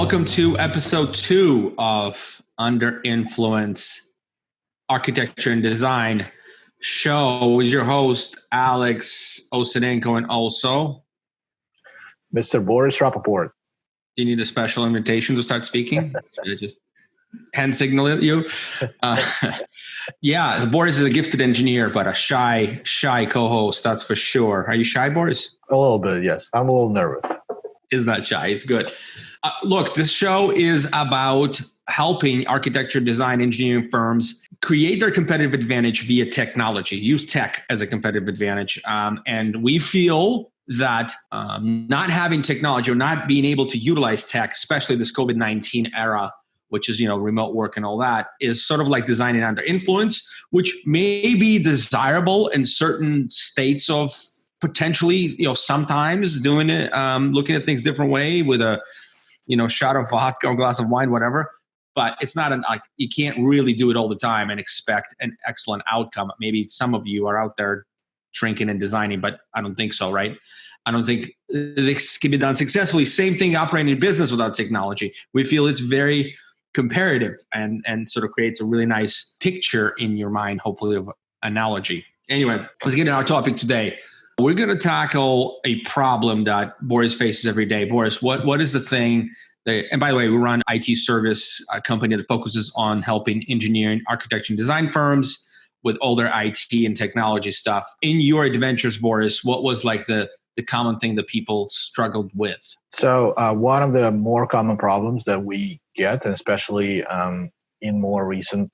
Welcome to episode 2 of Under Influence Architecture and Design show with your host, Alex Osenenko, and also Mr. Boris Rappaport. You need a special invitation to start speaking? Should I just hand signal at you? Yeah, Boris is a gifted engineer, but a shy co-host, that's for sure. Are you shy, Boris? A little bit, yes. I'm a little nervous. Is not shy. It's good. Look, this show is about helping architecture, design, engineering firms create their competitive advantage via technology, use tech as a competitive advantage. And we feel that not having technology or not being able to utilize tech, especially this COVID-19 era, which is, remote work and all that, is sort of like designing under influence, which may be desirable in certain states of potentially, sometimes doing it, looking at things different way with a, shot of vodka or glass of wine, whatever. But it's not you can't really do it all the time and expect an excellent outcome. Maybe some of you are out there drinking and designing, but I don't think so, right? I don't think this can be done successfully. Same thing operating in business without technology. We feel it's very comparative and sort of creates a really nice picture in your mind, hopefully, of analogy. Anyway, let's get into our topic today. We're going to tackle a problem that Boris faces every day. Boris, what is the thing that, and by the way, we run an IT service company that focuses on helping engineering, architecture, and design firms with all their IT and technology stuff. In your adventures, Boris, what was like the common thing that people struggled with? So one of the more common problems that we get, and especially in more recent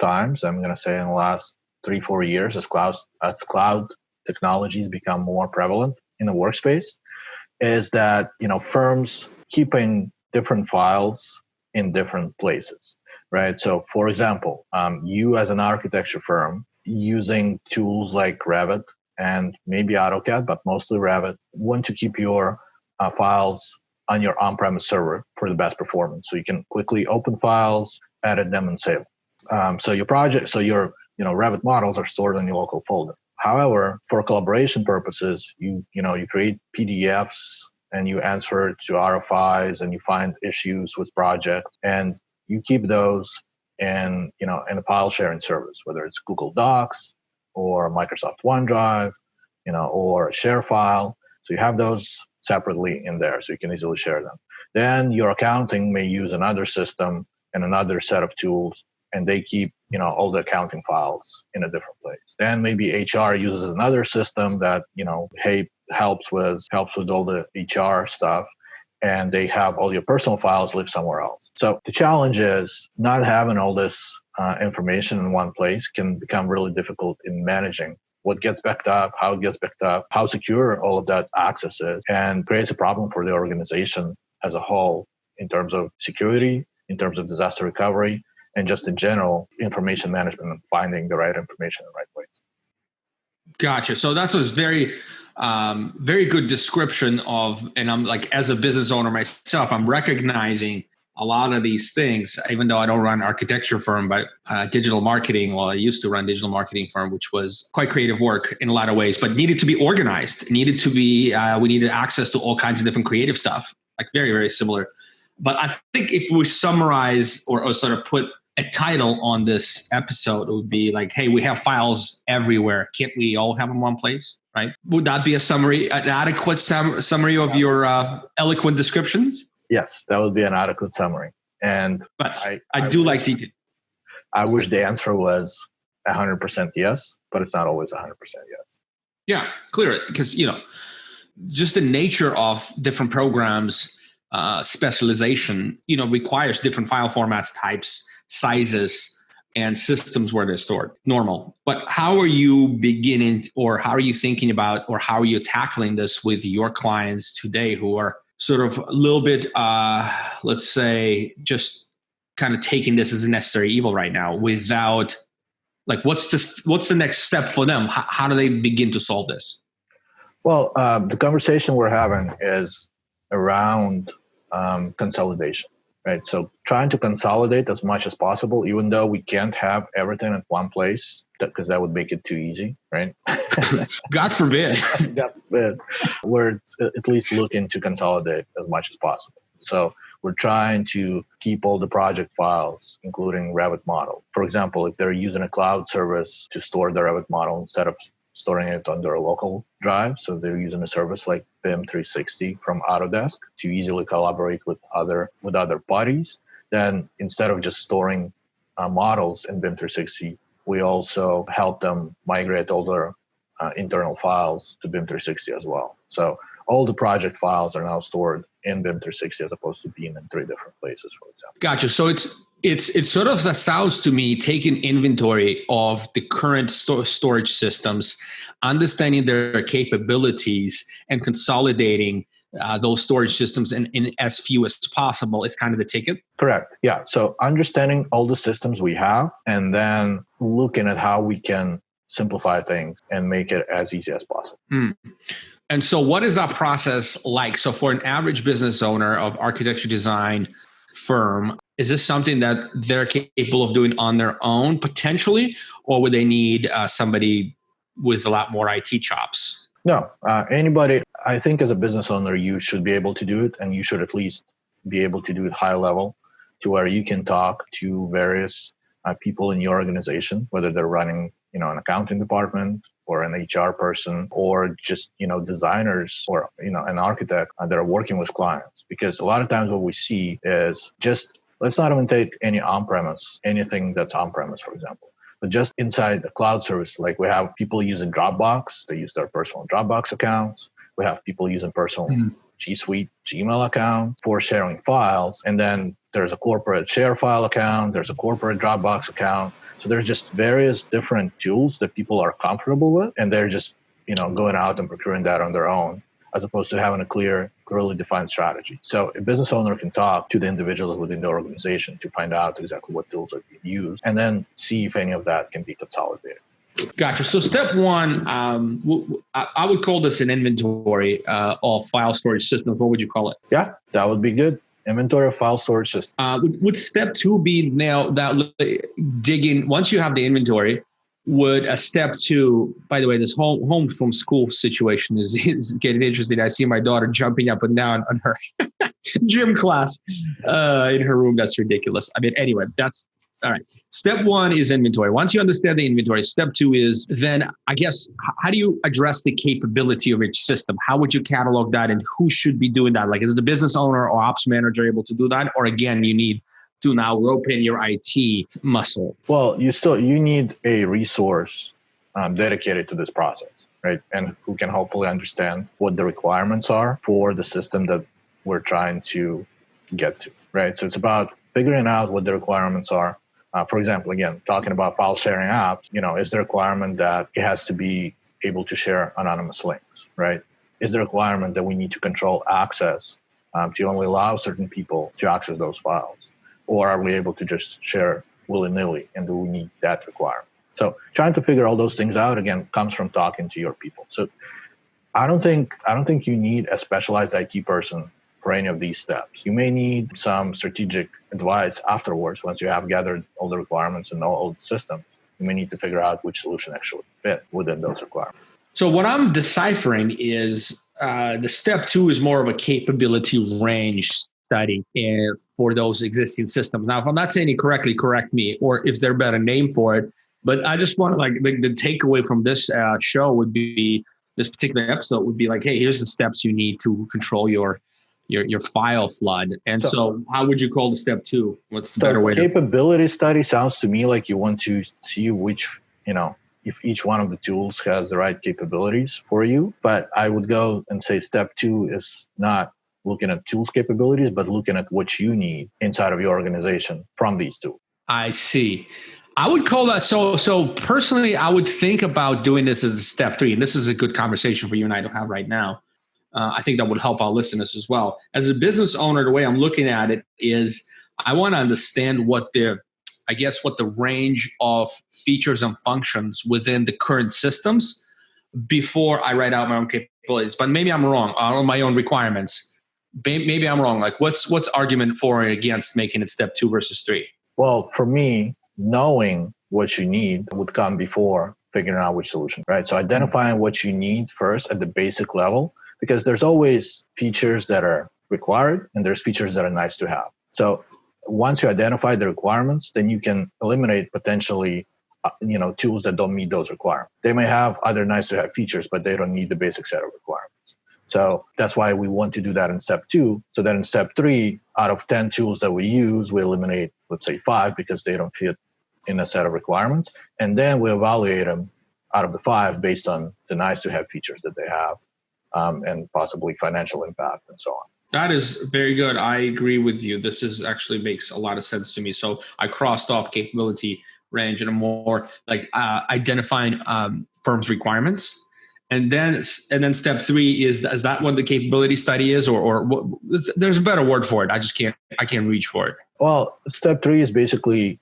times, I'm going to say in the last 3-4 years, as cloud technologies become more prevalent in the workspace, is that firms keeping different files in different places, right? So, for example, you as an architecture firm using tools like Revit and maybe AutoCAD, but mostly Revit, want to keep your files on your on-premise server for the best performance, so you can quickly open files, edit them, and save them. So your Revit models are stored in your local folder. However, for collaboration purposes, you create PDFs and you answer to RFIs and you find issues with projects and you keep those in a file sharing service, whether it's Google Docs or Microsoft OneDrive, or a share file. So you have those separately in there so you can easily share them. Then your accounting may use another system and another set of tools, and they keep all the accounting files in a different place. Then maybe HR uses another system that helps with all the HR stuff, and they have all your personal files live somewhere else. So the challenge is not having all this information in one place can become really difficult in managing what gets backed up, how it gets backed up, how secure all of that access is, and creates a problem for the organization as a whole in terms of security, in terms of disaster recovery, and just in general, information management and finding the right information in the right place. Gotcha. So that's a very, very good description of, and I'm like, as a business owner myself, I'm recognizing a lot of these things, even though I don't run an architecture firm, but digital marketing. Well, I used to run digital marketing firm, which was quite creative work in a lot of ways, but needed to be organized. We needed access to all kinds of different creative stuff, like very, very similar. But I think if we summarize or sort of put a title on this episode, it would be like, hey, we have files everywhere. Can't we all have them in one place, right? Would that be an adequate summary of your eloquent descriptions? Yes, that would be an adequate summary. But I do like detail. I wish the answer was 100% yes, but it's not always 100% yes. Yeah, clear, because, just the nature of different programs, specialization, requires different file formats, types, sizes, and systems where they're stored. Normal. But how are you beginning, or how are you thinking about, or how are you tackling this with your clients today who are sort of a little bit, let's say, just kind of taking this as a necessary evil right now without, like, what's the next step for them? How do they begin to solve this? Well, the conversation we're having is around consolidation. Right. So trying to consolidate as much as possible, even though we can't have everything at one place, because that would make it too easy. Right. God forbid. God forbid. We're at least looking to consolidate as much as possible. So we're trying to keep all the project files, including Revit model. For example, if they're using a cloud service to store the Revit model instead of storing it under a local drive, so they're using a service like BIM 360 from Autodesk to easily collaborate with other parties, then instead of just storing models in BIM 360, we also help them migrate all their internal files to BIM 360 as well. So all the project files are now stored in BIM 360 as opposed to being in 3 different places, for example. Gotcha. So it sort of sounds to me taking inventory of the current storage systems, understanding their capabilities, and consolidating those storage systems in as few as possible is kind of the ticket. Correct. Yeah. So understanding all the systems we have and then looking at how we can simplify things and make it as easy as possible. And so what is that process like? So for an average business owner of architecture design firm, is this something that they're capable of doing on their own potentially, or would they need somebody with a lot more IT chops? No, anybody, I think as a business owner, you should be able to do it, and you should at least be able to do it high level to where you can talk to various people in your organization, whether they're running, an accounting department or an HR person or just, designers or, an architect that are working with clients. Because a lot of times what we see is just, let's not even take anything that's on-premise, for example. But just inside a cloud service, like we have people using Dropbox, they use their personal Dropbox accounts. We have people using personal G Suite Gmail account for sharing files. And then there's a corporate share file account, there's a corporate Dropbox account. So there's just various different tools that people are comfortable with, and they're just, going out and procuring that on their own, as opposed to having a clearly defined strategy. So a business owner can talk to the individuals within the organization to find out exactly what tools are being used, and then see if any of that can be consolidated. Gotcha. So step one, I would call this an inventory of file storage systems. What would you call it? Yeah, that would be good. Inventory of file storage system. Would step two be now that digging, once you have the inventory, would a step two, by the way, this home from school situation is getting interesting. I see my daughter jumping up and down on her gym class in her room. That's ridiculous. I mean, anyway, that's all right. Step one is inventory. Once you understand the inventory, step two is then, I guess, how do you address the capability of each system? How would you catalog that, and who should be doing that? Like, is the business owner or ops manager able to do that? Or again, you need to now rope in your IT muscle? Well, you need a resource dedicated to this process, right? And who can hopefully understand what the requirements are for the system that we're trying to get to, right? So it's about figuring out what the requirements are. For example, again, talking about file sharing apps, is the requirement that it has to be able to share anonymous links, right? Is the requirement that we need to control access to only allow certain people to access those files? Or are we able to just share willy-nilly, and do we need that requirement? So trying to figure all those things out, again, comes from talking to your people. So I don't think you need a specialized IT person for any of these steps. You may need some strategic advice afterwards once you have gathered all the requirements and all the systems. You may need to figure out which solution actually fit within those requirements. So what I'm deciphering is the step two is more of a capability range study for those existing systems. Now, if I'm not saying it correctly, correct me, or if there's a better name for it. But I just want the takeaway from this show would be, this particular episode would be like, hey, here's the steps you need to control your file flood. And so how would you call the step two? What's the better way? Capability study sounds to me like you want to see which, if each one of the tools has the right capabilities for you. But I would go and say step two is not looking at tools capabilities, but looking at what you need inside of your organization from these tools. I see. I would call that, so personally, I would think about doing this as a step three. And this is a good conversation for you and I to have right now. I think that would help our listeners as well. As a business owner, the way I'm looking at it is I want to understand what the range of features and functions within the current systems before I write out my own capabilities. But maybe I'm wrong on my own requirements. Maybe I'm wrong. Like what's argument for and against making it step two versus three? Well, for me, knowing what you need would come before figuring out which solution, right? So identifying what you need first at the basic level, because there's always features that are required and there's features that are nice to have. So once you identify the requirements, then you can eliminate potentially tools that don't meet those requirements. They may have other nice to have features, but they don't need the basic set of requirements. So that's why we want to do that in step 2. So then in step 3, out of 10 tools that we use, we eliminate, let's say 5 because they don't fit in a set of requirements. And then we evaluate them out of the 5 based on the nice to have features that they have and possibly financial impact and so on. That is very good. I agree with you. This is actually makes a lot of sense to me. So I crossed off capability range and a more like identifying firms' requirements. And then step 3 is that what the capability study is, or what, there's a better word for it. I can't reach for it. Well, step 3 is basically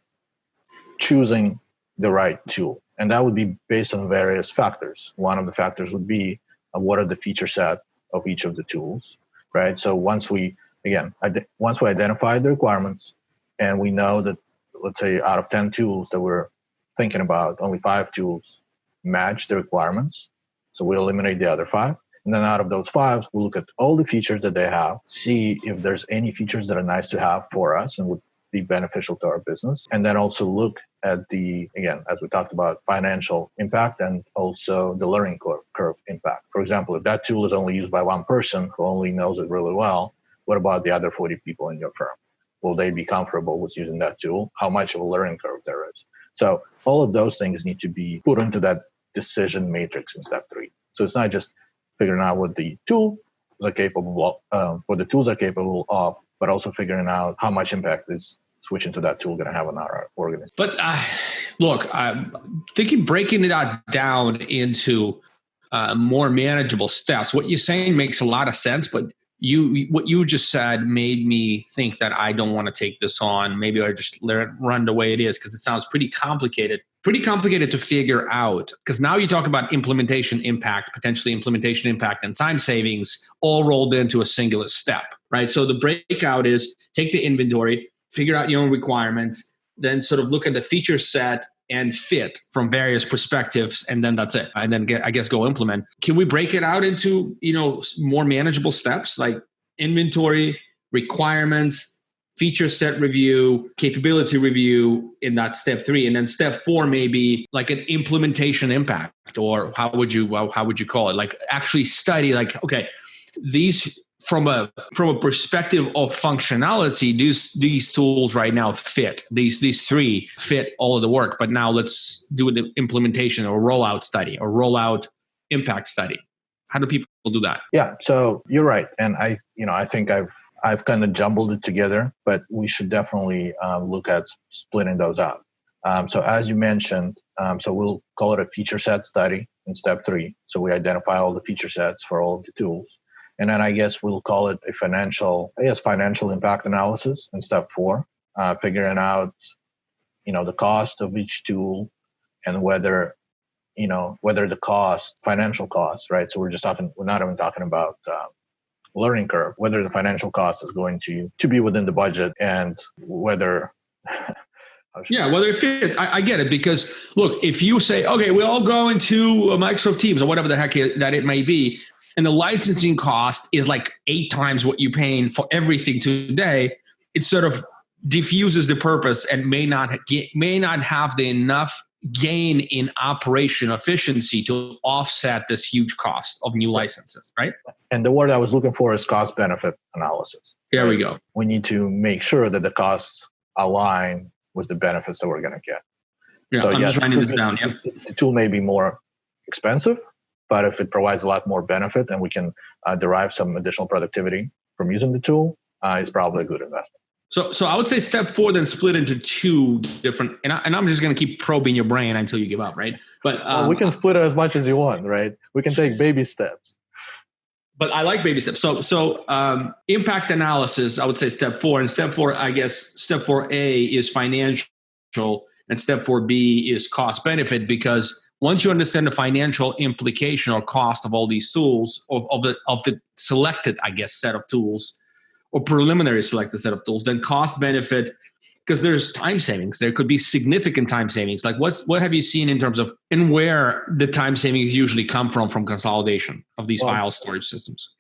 choosing the right tool. And that would be based on various factors. One of the factors would be what are the feature set of each of the tools, right? So once we identify the requirements and we know that, let's say out of 10 tools that we're thinking about, only 5 tools match the requirements. So we eliminate the other 5. And then out of those 5, we'll look at all the features that they have, see if there's any features that are nice to have for us and would be beneficial to our business. And then also look at the, again, as we talked about, financial impact and also the learning curve impact. For example, if that tool is only used by one person who only knows it really well, what about the other 40 people in your firm? Will they be comfortable with using that tool? How much of a learning curve there is? So all of those things need to be put into that decision matrix in step 3. So it's not just figuring out what the tools are capable of, what the tools are capable of, but also figuring out how much impact is switching to that tool going to have on our organization. But look, I'm thinking breaking it down into more manageable steps. What you're saying makes a lot of sense, but what you just said made me think that I don't want to take this on. Maybe I just let it run the way it is because it sounds pretty complicated to figure out. Because now you talk about implementation impact, potentially implementation impact and time savings all rolled into a singular step, right? So the breakout is take the inventory, figure out your own requirements, then sort of look at the feature set and fit from various perspectives, and then that's it. And then go implement. Can we break it out into, more manageable steps like inventory, requirements, feature set review, capability review in that step 3, and then step 4 maybe like an implementation impact, or how would you call it? Like actually study like, okay, these from a perspective of functionality, these tools right now fit. These 3 fit all of the work, but now let's do an implementation or rollout study or rollout impact study. How do people do that? Yeah, so you're right, and I think I've kind of jumbled it together, but we should definitely look at splitting those out. So as you mentioned, so we'll call it a feature set study in step 3. So we identify all the feature sets for all of the tools. And then I guess we'll call it a financial impact analysis in step 4, figuring out, the cost of each tool and whether the financial cost, right? So we're not even talking about learning curve, whether the financial cost is going to be within the budget and whether whether it fit. I get it, because look, if you say, okay, we all go into Microsoft Teams or whatever the heck that it may be, and the licensing cost is like 8 times what you're paying for everything today, it sort of diffuses the purpose and may not have the enough gain in operation efficiency to offset this huge cost of new licenses, right? And the word I was looking for is cost benefit analysis. There we go. We need to make sure that the costs align with the benefits that we're going to get. Yeah, so I'm just writing this down. Yep. The tool may be more expensive, but if it provides a lot more benefit and we can derive some additional productivity from using the tool, it's probably a good investment. So I would say step 4 then split into 2 different, and I'm just going to keep probing your brain until you give up, right? But we can split it as much as you want, right? We can take baby steps. But I like baby steps. So impact analysis, I would say step 4, and step 4, I guess step 4A is financial, and step 4B is cost benefit, because once you understand the financial implication or cost of all these tools, of the selected, I guess, set of tools, or preliminary selected set of tools, then cost benefit, because there's time savings. There could be significant time savings. Like what have you seen in terms of, and where the time savings usually come from consolidation of these file storage systems?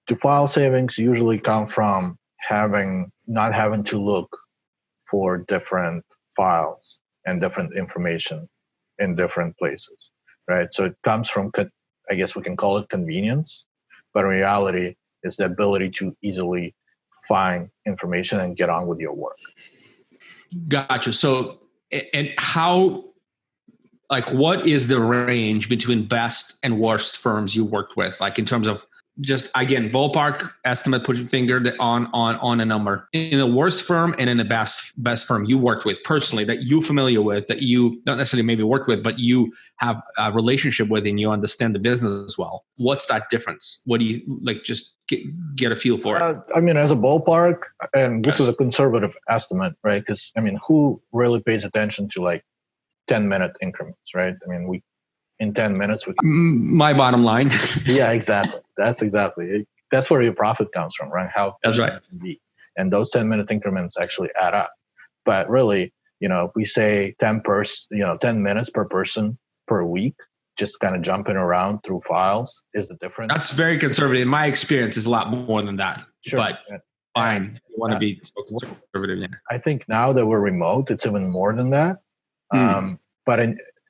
The file savings usually come from not having to look for different files and different information in different places, right? So it comes from, I guess we can call it convenience, but in reality, it's the ability to easily find information and get on with your work. Gotcha. So, and how, like, what is the range between best and worst firms you worked with? Like, in terms of just, again, ballpark estimate, put your finger on a number. In the worst firm and in the best firm you worked with personally, that you're familiar with, that you don't necessarily maybe work with, but you have a relationship with and you understand the business well. What's that difference? What do you, like, just get a feel for it? I mean, as a ballpark, and this is a conservative estimate, right? Because, I mean, who really pays attention to like 10-minute increments, right? I mean, in 10 minutes, we can... My bottom line. Yeah, exactly. That's where your profit comes from, right? That's right. Can be. And those 10-minute increments actually add up. But really, if we say 10 minutes per person per week, just kind of jumping around through files is the difference. That's very conservative. In my experience, it's a lot more than that. Sure. But fine. You want to be so conservative. Yeah. I think now that we're remote, it's even more than that. But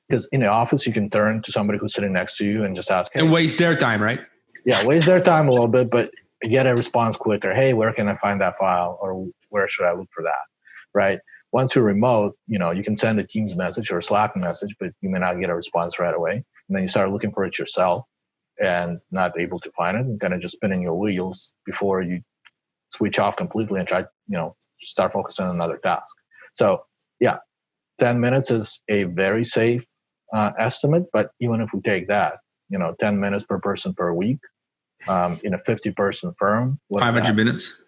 because in the office, you can turn to somebody who's sitting next to you and just ask, hey, and waste their time, right? Yeah, waste their time a little bit, but get a response quicker. Hey, where can I find that file, or where should I look for that? Right? Once you're remote, you can send a Teams message or a Slack message, but you may not get a response right away. And then you start looking for it yourself and not able to find it, and kind of just spinning your wheels before you switch off completely and try, start focusing on another task. So yeah, 10 minutes is a very safe estimate, but even if we take that, 10 minutes per person per week, in a 50-person firm, 500 minutes.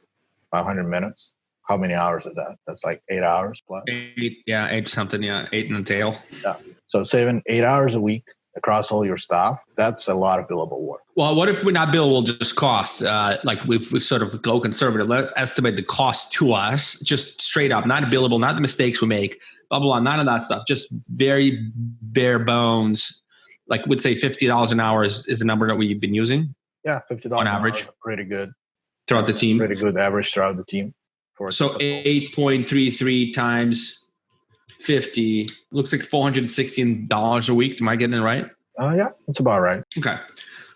500 minutes. How many hours is that? That's like 8 hours plus. 8 something. Yeah, 8 in the tail. Yeah. So saving 8 hours a week across all your staff, that's a lot of billable work. Well, what if we're not billable, just cost? Like we've sort of go conservative. Let's estimate the cost to us, just straight up, not billable, not the mistakes we make, blah, blah, blah, none of that stuff. Just very bare bones. Like we'd say $50 an hour is the number that we've been using. Yeah, $50 on average. Pretty good. Throughout the team. Pretty good average throughout the team. So 8.33 times 50 looks like $416 a week. Am I getting it right? Yeah, that's about right. Okay.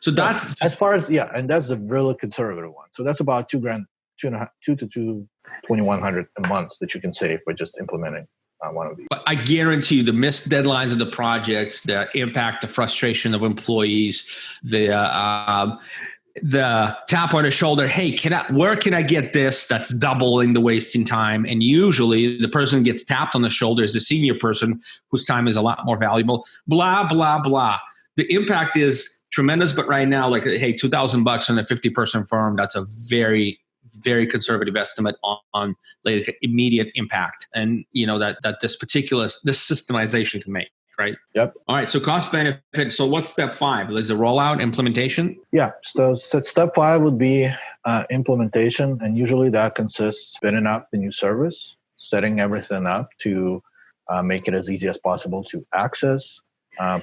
So that's as far as, and that's the really conservative one. So that's about $2,000, $2,100 a month that you can save by just implementing one of these. But I guarantee you the missed deadlines of the projects, the impact, the frustration of employees, the tap on the shoulder, hey, where can I get this? That's doubling the wasting time. And usually the person who gets tapped on the shoulder is the senior person whose time is a lot more valuable, blah, blah, blah. The impact is tremendous, but right now, like, hey, $2,000 on a 50-person firm, that's a very, very conservative estimate on like immediate impact. And that this systemization can make. Right? Yep. All right. So cost benefit. So what's step 5? Is the rollout implementation? Yeah. So step 5 would be implementation. And usually that consists spinning up the new service, setting everything up to make it as easy as possible to access,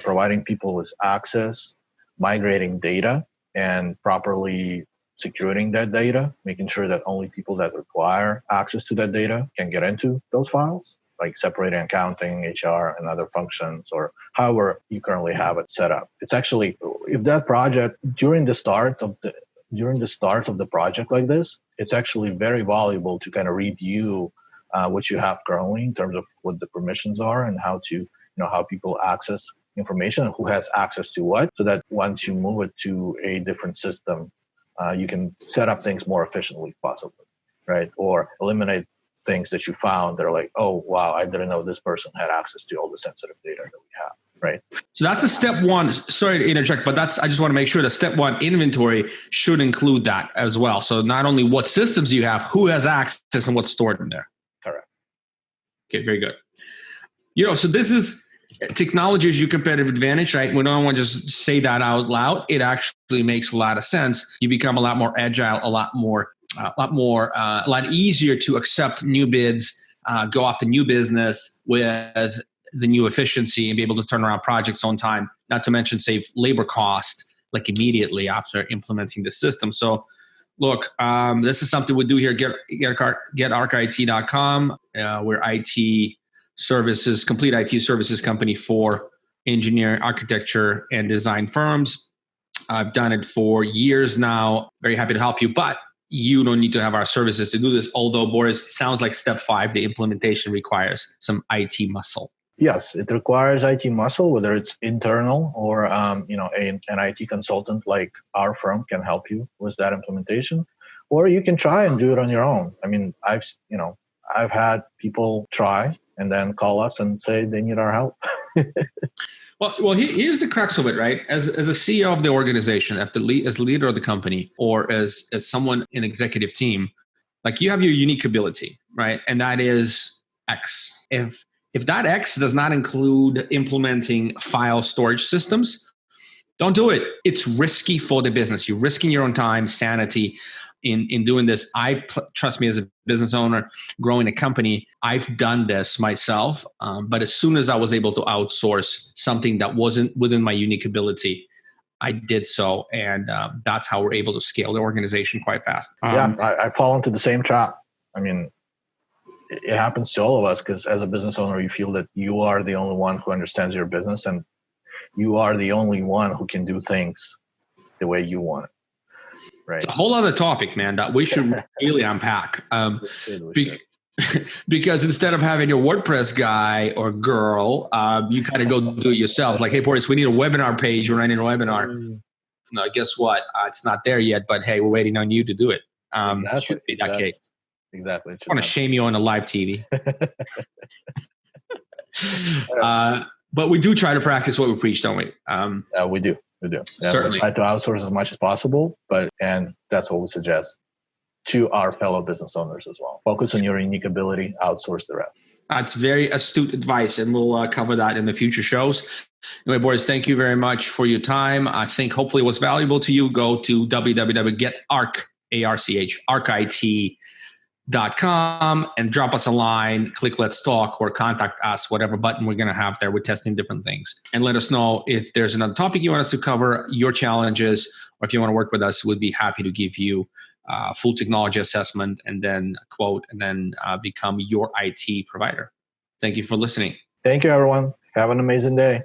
providing people with access, migrating data, and properly securing that data, making sure that only people that require access to that data can get into those files, like separating accounting, HR, and other functions, or however you currently have it set up. It's actually, if that project, during the start of the project like this, it's actually very valuable to kind of review what you have currently in terms of what the permissions are and how to, how people access information and who has access to what, so that once you move it to a different system, you can set up things more efficiently, possibly, right? Or eliminate things that you found that are like, oh, wow, I didn't know this person had access to all the sensitive data that we have, right? So that's a step 1. Sorry to interject, but I just want to make sure that step 1 inventory should include that as well. So not only what systems you have, who has access, and what's stored in there. Correct. Okay, very good. So this is technology is your competitive advantage, right? We don't want to just say that out loud. It actually makes a lot of sense. You become a lot more agile, a lot easier to accept new bids, go after new business with the new efficiency, and be able to turn around projects on time, not to mention save labor cost like immediately after implementing the system. So Look, this is something we do here at GetArcIT.com. We're IT services, complete IT services company for engineering, architecture, and design firms. I've done it for years now. Very happy to help you, but you don't need to have our services to do this. Although, Boris, it sounds like step 5, the implementation requires some IT muscle. Yes, it requires IT muscle, whether it's internal or an IT consultant like our firm can help you with that implementation, or you can try and do it on your own. I mean, I've had people try and then call us and say they need our help. Well, here's the crux of it, right? As a CEO of the organization, as leader of the company, or as someone in executive team, like you have your unique ability, right? And that is X. If that X does not include implementing file storage systems, don't do it. It's risky for the business. You're risking your own time, sanity in doing this. Trust me, as a business owner, growing a company, I've done this myself. But as soon as I was able to outsource something that wasn't within my unique ability, I did so. And that's how we're able to scale the organization quite fast. I fall into the same trap. I mean, it happens to all of us because as a business owner, you feel that you are the only one who understands your business and you are the only one who can do things the way you want it. Right. It's a whole other topic, man, that we should really unpack. Because instead of having your WordPress guy or girl, you kind of go do it yourself. Like, hey, Boris, we need a webinar page. We're running a webinar. No, guess what? It's not there yet, but hey, we're waiting on you to do it. It should be that case. Exactly. I want to shame you on a live TV. But we do try to practice what we preach, don't we? We do. Yeah, certainly. We try to outsource as much as possible, and that's what we suggest to our fellow business owners as well. Focus on your unique ability, outsource the rest. That's very astute advice, and we'll cover that in the future shows. Anyway, Boris, thank you very much for your time. I think hopefully it was valuable to you. Go to www.arcit.com and drop us a line, click Let's Talk or contact us, whatever button we're going to have there. We're testing different things. And let us know if there's another topic you want us to cover, your challenges, or if you want to work with us, we'd be happy to give you a full technology assessment and then a quote and then become your IT provider. Thank you for listening. Thank you, everyone. Have an amazing day.